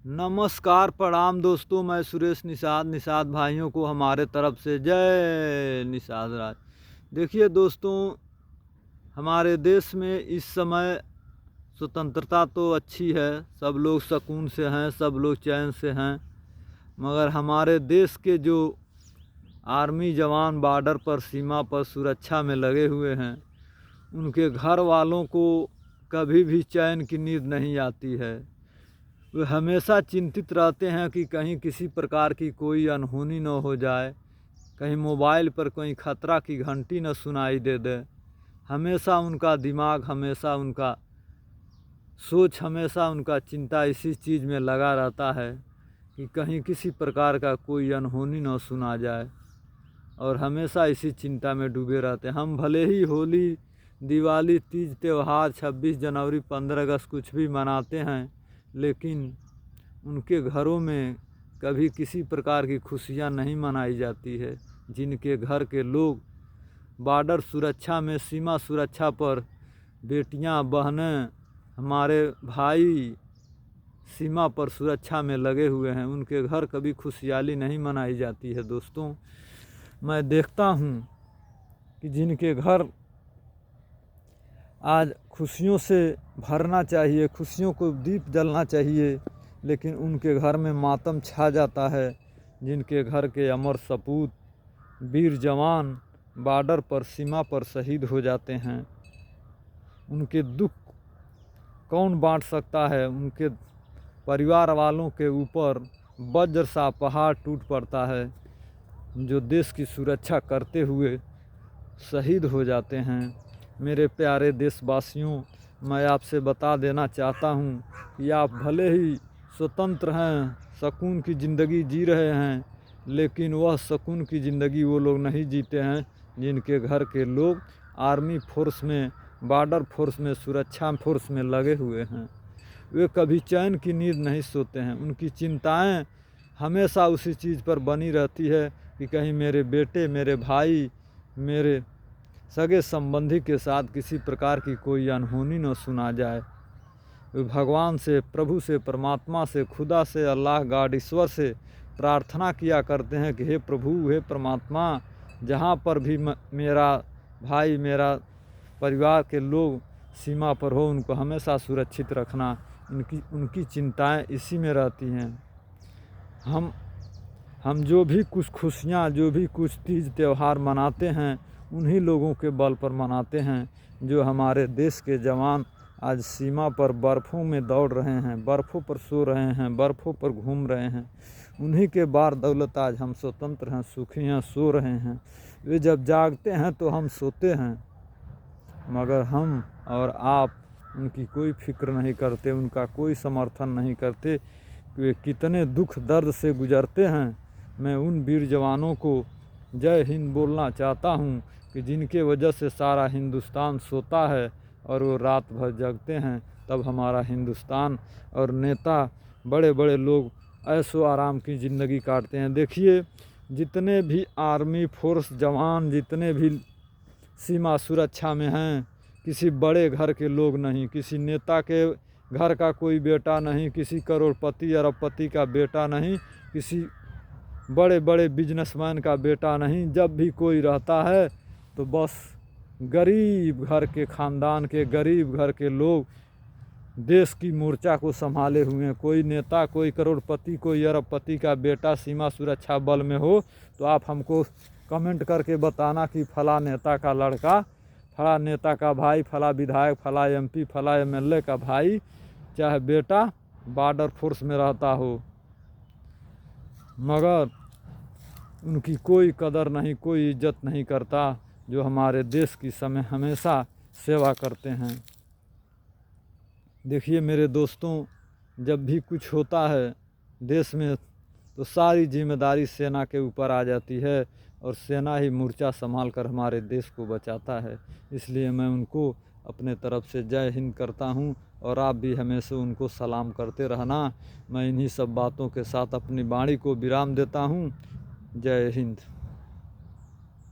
नमस्कार प्रणाम दोस्तों, मैं सुरेश निषाद भाइयों को हमारे तरफ से जय निषाद राज। देखिए दोस्तों, हमारे देश में इस समय स्वतंत्रता तो अच्छी है, सब लोग सुकून से हैं, सब लोग चैन से हैं, मगर हमारे देश के जो आर्मी जवान बॉर्डर पर सीमा पर सुरक्षा में लगे हुए हैं, उनके घर वालों को कभी भी चैन की नींद नहीं आती है। वे हमेशा चिंतित रहते हैं कि कहीं किसी प्रकार की कोई अनहोनी न हो जाए, कहीं मोबाइल पर कोई खतरा की घंटी न सुनाई दे दे। हमेशा उनका दिमाग, हमेशा उनका सोच, हमेशा उनका चिंता इसी चीज़ में लगा रहता है कि कहीं किसी प्रकार का कोई अनहोनी न सुना जाए, और हमेशा इसी चिंता में डूबे रहते हैं। हम भले ही होली, दिवाली, तीज त्यौहार, 26 जनवरी, 15 अगस्त कुछ भी मनाते हैं, लेकिन उनके घरों में कभी किसी प्रकार की खुशियाँ नहीं मनाई जाती है। जिनके घर के लोग बॉर्डर सुरक्षा में, सीमा सुरक्षा पर, बेटियां, बहनें, हमारे भाई सीमा पर सुरक्षा में लगे हुए हैं, उनके घर कभी खुशहाली नहीं मनाई जाती है। दोस्तों, मैं देखता हूँ कि जिनके घर आज खुशियों से भरना चाहिए, खुशियों को दीप जलना चाहिए, लेकिन उनके घर में मातम छा जाता है। जिनके घर के अमर सपूत, वीर जवान बॉर्डर पर, सीमा पर शहीद हो जाते हैं, उनके दुख कौन बांट सकता है। उनके परिवार वालों के ऊपर वज्र सा पहाड़ टूट पड़ता है, जो देश की सुरक्षा करते हुए शहीद हो जाते हैं। मेरे प्यारे देशवासियों, मैं आपसे बता देना चाहता हूँ कि आप भले ही स्वतंत्र हैं, सुकून की ज़िंदगी जी रहे हैं, लेकिन वह सुकून की ज़िंदगी वो लोग नहीं जीते हैं जिनके घर के लोग आर्मी फोर्स में, बॉर्डर फोर्स में, सुरक्षा फोर्स में लगे हुए हैं। वे कभी चैन की नींद नहीं सोते हैं। उनकी चिंताएं हमेशा उसी चीज़ पर बनी रहती है कि कहीं मेरे बेटे, मेरे भाई, मेरे सगे संबंधी के साथ किसी प्रकार की कोई अनहोनी न सुना जाए। वे भगवान से, प्रभु से, परमात्मा से, खुदा से, अल्लाह गॉड, ईश्वर से प्रार्थना किया करते हैं कि हे प्रभु, हे परमात्मा, जहाँ पर भी मेरा भाई, मेरा परिवार के लोग सीमा पर हो, उनको हमेशा सुरक्षित रखना। उनकी चिंताएं इसी में रहती हैं। हम जो भी कुछ खुशियाँ, जो भी कुछ तीज त्यौहार मनाते हैं, उन्हीं लोगों के बल पर मनाते हैं जो हमारे देश के जवान आज सीमा पर बर्फ़ों में दौड़ रहे हैं, बर्फ़ों पर सो रहे हैं, बर्फ़ों पर घूम रहे हैं। उन्हीं के बार दौलत आज हम स्वतंत्र हैं, सुखी हैं, सो रहे हैं। वे जब जागते हैं तो हम सोते हैं, मगर हम और आप उनकी कोई फिक्र नहीं करते, उनका कोई समर्थन नहीं करते कि वे कितने दुख दर्द से गुजरते हैं। मैं उन वीर जवानों को जय हिंद बोलना चाहता हूँ कि जिनके वजह से सारा हिंदुस्तान सोता है और वो रात भर जगते हैं, तब हमारा हिंदुस्तान और नेता, बड़े बड़े लोग ऐशो आराम की ज़िंदगी काटते हैं। देखिए, जितने भी आर्मी फोर्स जवान, जितने भी सीमा सुरक्षा में हैं, किसी बड़े घर के लोग नहीं, किसी नेता के घर का कोई बेटा नहीं, किसी करोड़पति अरबपति का बेटा नहीं, किसी बड़े बड़े बिजनेसमैन का बेटा नहीं। जब भी कोई रहता है तो बस गरीब घर के ख़ानदान के, गरीब घर के लोग देश की मोर्चा को संभाले हुए हैं। कोई नेता, कोई करोड़पति, कोई अरबपति का बेटा सीमा सुरक्षा बल में हो तो आप हमको कमेंट करके बताना कि फला नेता का लड़का, फला नेता का भाई, फला विधायक, फला एमपी, फला एमएलए का भाई चाहे बेटा बॉर्डर फोर्स में रहता हो, मगर उनकी कोई कदर नहीं, कोई इज्जत नहीं करता, जो हमारे देश की समय हमेशा सेवा करते हैं। देखिए मेरे दोस्तों, जब भी कुछ होता है देश में तो सारी जिम्मेदारी सेना के ऊपर आ जाती है, और सेना ही मोर्चा संभाल कर हमारे देश को बचाता है। इसलिए मैं उनको अपने तरफ से जय हिंद करता हूं, और आप भी हमेशा उनको सलाम करते रहना। मैं इन्हीं सब बातों के साथ अपनी वाणी को विराम देता हूं। जय हिंद।